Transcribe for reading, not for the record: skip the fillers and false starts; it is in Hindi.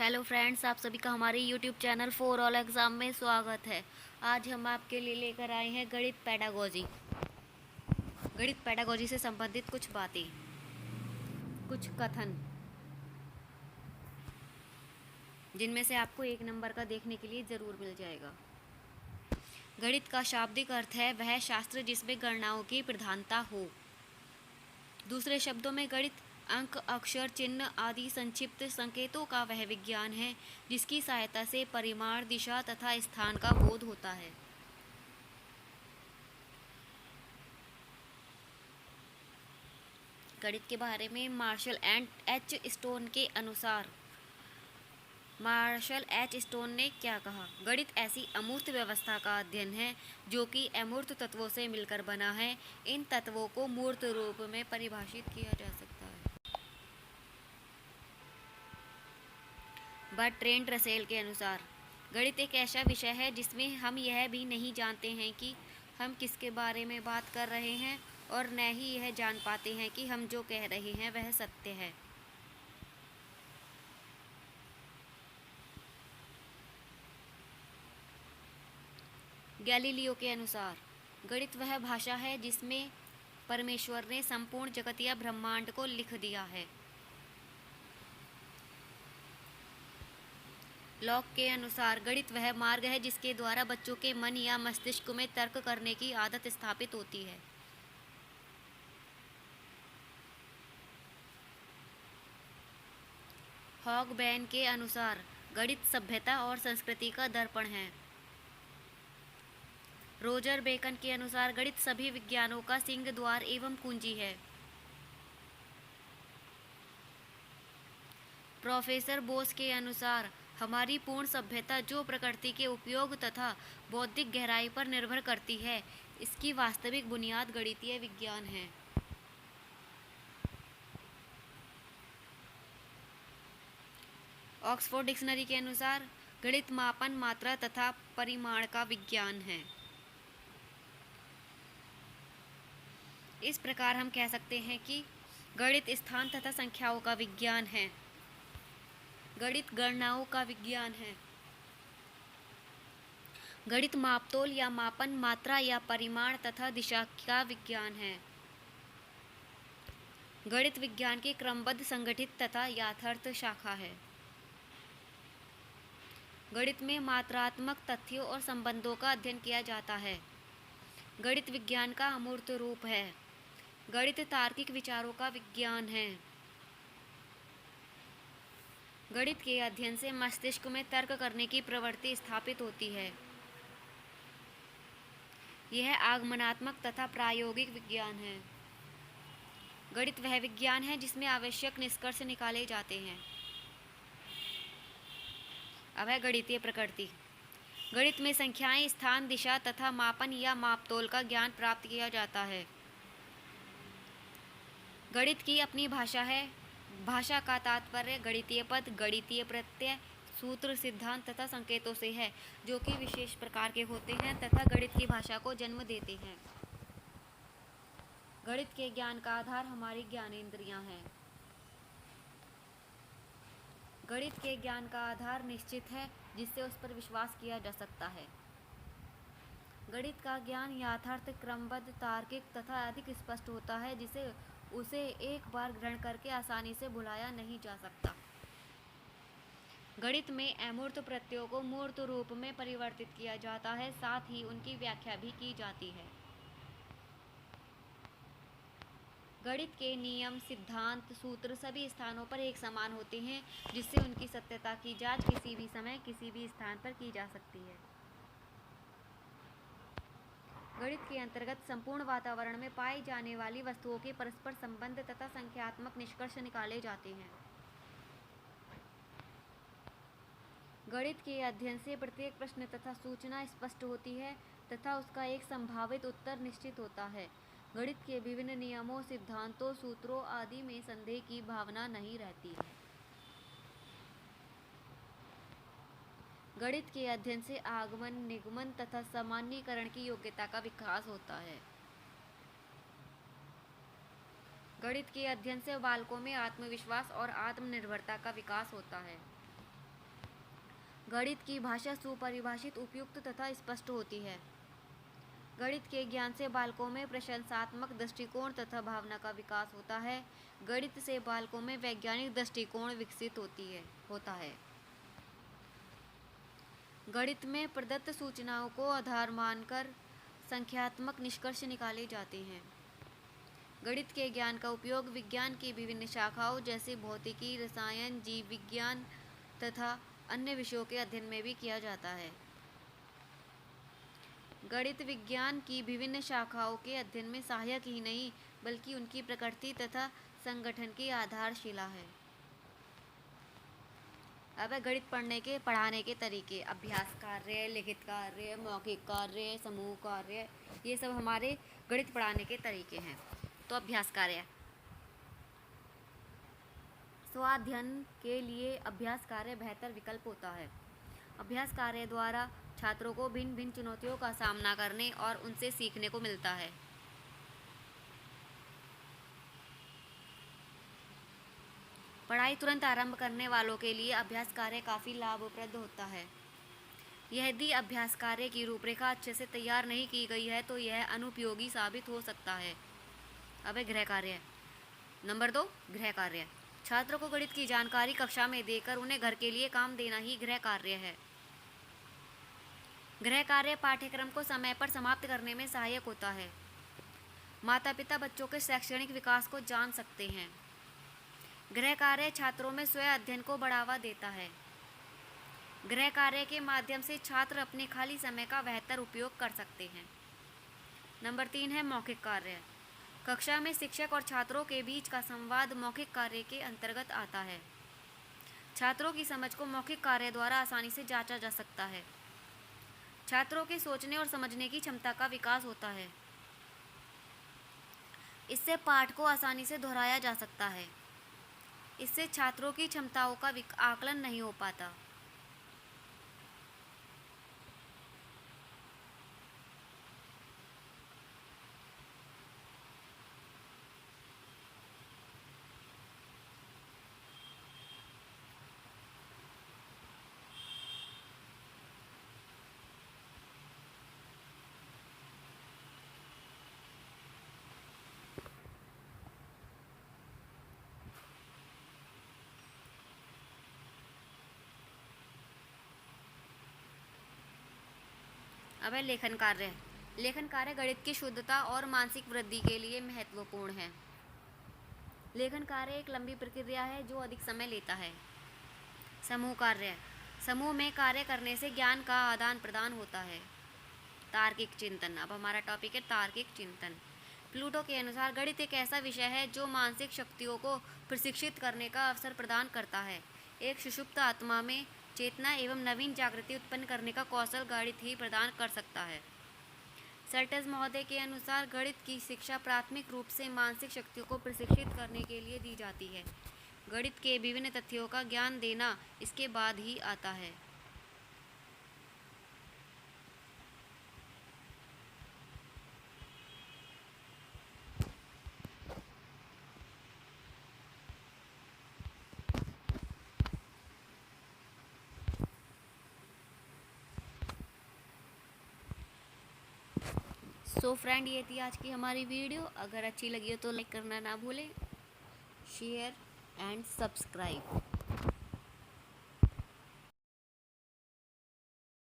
हेलो फ्रेंड्स, आप सभी का हमारे YouTube channel for all exam में स्वागत है। आज हम आपके लिए लेकर आए हैं गणित पेडागोजी। गणित पेडागोजी से संबंधित कुछ बातें, कुछ कथन, जिनमें से आपको 1 नंबर का देखने के लिए ज़रूर मिल जाएगा। गणित का शाब्दिक अर्थ है वह शास्त्र जिसमें गणनाओं की प्रधानता हो। दूसरे शब्दों में गणित अंक, अक्षर, चिन्ह आदि संक्षिप्त संकेतों का वह विज्ञान है जिसकी सहायता से परिमाण, दिशा तथा स्थान का बोध होता है। गणित के बारे में मार्शल एच स्टोन ने क्या कहा? गणित ऐसी अमूर्त व्यवस्था का अध्ययन है जो कि अमूर्त तत्वों से मिलकर बना है। इन तत्वों को मूर्त रूप में परिभाषित किया जा सकता है। बर्ट्रैंड रसेल के अनुसार गणित एक ऐसा विषय है जिसमें हम यह भी नहीं जानते हैं कि हम किसके बारे में बात कर रहे हैं और न ही यह जान पाते हैं कि हम जो कह रहे हैं वह सत्य है। गैलीलियो के अनुसार गणित वह भाषा है जिसमें परमेश्वर ने संपूर्ण जगत या ब्रह्मांड को लिख दिया है। लॉक के अनुसार गणित वह मार्ग है जिसके द्वारा बच्चों के मन या मस्तिष्क में तर्क करने की आदत स्थापित होती है। हॉगबैन के अनुसार गणित सभ्यता और संस्कृति का दर्पण है। रोजर बेकन के अनुसार गणित सभी विज्ञानों का सिंह द्वार एवं कुंजी है। प्रोफेसर बोस के अनुसार हमारी पूर्ण सभ्यता जो प्रकृति के उपयोग तथा बौद्धिक गहराई पर निर्भर करती है, इसकी वास्तविक बुनियाद गणितीय विज्ञान है। ऑक्सफोर्ड डिक्शनरी के अनुसार गणित मापन, मात्रा तथा परिमाण का विज्ञान है। इस प्रकार हम कह सकते हैं कि गणित स्थान तथा संख्याओं का विज्ञान है। गणित गणनाओं का विज्ञान है। गणित मापतोल या मापन, मात्रा या परिमाण तथा दिशा का विज्ञान है। गणित विज्ञान की क्रमबद्ध, संगठित तथा यथार्थ शाखा है। गणित में मात्रात्मक तथ्यों और संबंधों का अध्ययन किया जाता है। गणित विज्ञान का अमूर्त रूप है। गणित तार्किक विचारों का विज्ञान है। गणित के अध्ययन से मस्तिष्क में तर्क करने की प्रवृत्ति स्थापित होती है। यह आगमनात्मक तथा प्रायोगिक विज्ञान है। गणित वह विज्ञान है जिसमें आवश्यक निष्कर्ष निकाले जाते हैं। अब है गणितीय प्रकृति। गणित में संख्याएं, स्थान, दिशा तथा मापन या मापतोल का ज्ञान प्राप्त किया जाता है। गणित की अपनी भाषा है। भाषा का तात्पर्य गणितीय पद, गणितीय प्रत्यय, सूत्र, सिद्धांत तथा संकेतों से है जो कि विशेष प्रकार के होते हैं तथा गणित की भाषा को जन्म देते हैं। गणित के ज्ञान का आधार हमारी ज्ञानेंद्रियां हैं। गणित के ज्ञान का आधार निश्चित है जिससे उस पर विश्वास किया जा सकता है। गणित का ज्ञान यथार्थ, क्रमबद्ध, तार्किक तथा अधिक स्पष्ट होता है जिसे उसे एक बार ग्रहण करके आसानी से भुलाया नहीं जा सकता। गणित में अमूर्त प्रत्ययों को मूर्त रूप में परिवर्तित किया जाता है, साथ ही उनकी व्याख्या भी की जाती है। गणित के नियम, सिद्धांत, सूत्र सभी स्थानों पर एक समान होते हैं जिससे उनकी सत्यता की जांच किसी भी समय किसी भी स्थान पर की जा सकती है। गणित के अंतर्गत संपूर्ण वातावरण में पाई जाने वाली वस्तुओं के परस्पर संबंध तथा संख्यात्मक निष्कर्ष निकाले जाते हैं। गणित के अध्ययन से प्रत्येक प्रश्न तथा सूचना स्पष्ट होती है तथा उसका एक संभावित उत्तर निश्चित होता है। गणित के विभिन्न नियमों, सिद्धांतों, सूत्रों आदि में संदेह की भावना नहीं रहती है। गणित के अध्ययन से आगमन, निगमन तथा सामान्यीकरण की योग्यता का विकास होता है। गणित के अध्ययन से बालकों में आत्मविश्वास और आत्मनिर्भरता का विकास होता है। गणित की भाषा सुपरिभाषित, उपयुक्त तथा स्पष्ट होती है। गणित के ज्ञान से बालकों में प्रशंसात्मक दृष्टिकोण तथा भावना का विकास होता है। गणित से बालकों में वैज्ञानिक दृष्टिकोण विकसित होता है। गणित में प्रदत्त सूचनाओं को आधार मानकर संख्यात्मक निष्कर्ष निकाले जाते हैं। गणित के ज्ञान का उपयोग विज्ञान की विभिन्न शाखाओं जैसे भौतिकी, रसायन, जीव विज्ञान तथा अन्य विषयों के अध्ययन में भी किया जाता है। गणित विज्ञान की विभिन्न शाखाओं के अध्ययन में सहायक ही नहीं बल्कि उनकी प्रकृति तथा संगठन की आधारशिला है। अब है गणित पढ़ाने के तरीके। अभ्यास कार्य, लिखित कार्य, मौखिक कार्य, समूह कार्य, ये सब हमारे गणित पढ़ाने के तरीके हैं। तो अभ्यास कार्य, स्वाध्ययन के लिए अभ्यास कार्य बेहतर विकल्प होता है। अभ्यास कार्य द्वारा छात्रों को भिन्न भिन्न चुनौतियों का सामना करने और उनसे सीखने को मिलता है। पढ़ाई तुरंत आरंभ करने वालों के लिए अभ्यास कार्य काफ़ी लाभप्रद होता है। यदि अभ्यास कार्य की रूपरेखा अच्छे से तैयार नहीं की गई है तो यह अनुपयोगी साबित हो सकता है। अब गृह कार्य। नंबर 2, गृह कार्य। छात्रों को गणित की जानकारी कक्षा में देकर उन्हें घर के लिए काम देना ही गृह कार्य है। गृह कार्य पाठ्यक्रम को समय पर समाप्त करने में सहायक होता है। माता पिता बच्चों के शैक्षणिक विकास को जान सकते हैं। गृह कार्य छात्रों में स्वयं अध्ययन को बढ़ावा देता है। गृह कार्य के माध्यम से छात्र अपने खाली समय का बेहतर उपयोग कर सकते हैं। नंबर 3 है मौखिक कार्य। कक्षा में शिक्षक और छात्रों के बीच का संवाद मौखिक कार्य के अंतर्गत आता है। छात्रों की समझ को मौखिक कार्य द्वारा आसानी से जांचा जा सकता है। छात्रों के सोचने और समझने की क्षमता का विकास होता है। इससे पाठ को आसानी से दोहराया जा सकता है। इससे छात्रों की क्षमताओं का आकलन नहीं हो पाता। अब है लेखन कार्य। लेखन कार्य गणित की शुद्धता और मानसिक वृद्धि के लिए महत्वपूर्ण है। लेखन कार्य एक लंबी प्रक्रिया है जो अधिक समय लेता है। समूह कार्य। समूह में कार्य करने से ज्ञान का आदान प्रदान होता है। तार्किक चिंतन। अब हमारा टॉपिक है तार्किक चिंतन। प्लूटो के अनुसार गणित एक ऐसा विषय है जो मानसिक शक्तियों को प्रशिक्षित करने का अवसर प्रदान करता है। एक सुषुप्त आत्मा में चेतना एवं नवीन जागृति उत्पन्न करने का कौशल गणित ही प्रदान कर सकता है। सर्टस महोदय के अनुसार गणित की शिक्षा प्राथमिक रूप से मानसिक शक्तियों को प्रशिक्षित करने के लिए दी जाती है। गणित के विभिन्न तथ्यों का ज्ञान देना इसके बाद ही आता है। सो फ्रेंड, ये थी आज की हमारी वीडियो। अगर अच्छी लगी हो तो लाइक करना ना भूलें, शेयर एंड सब्सक्राइब।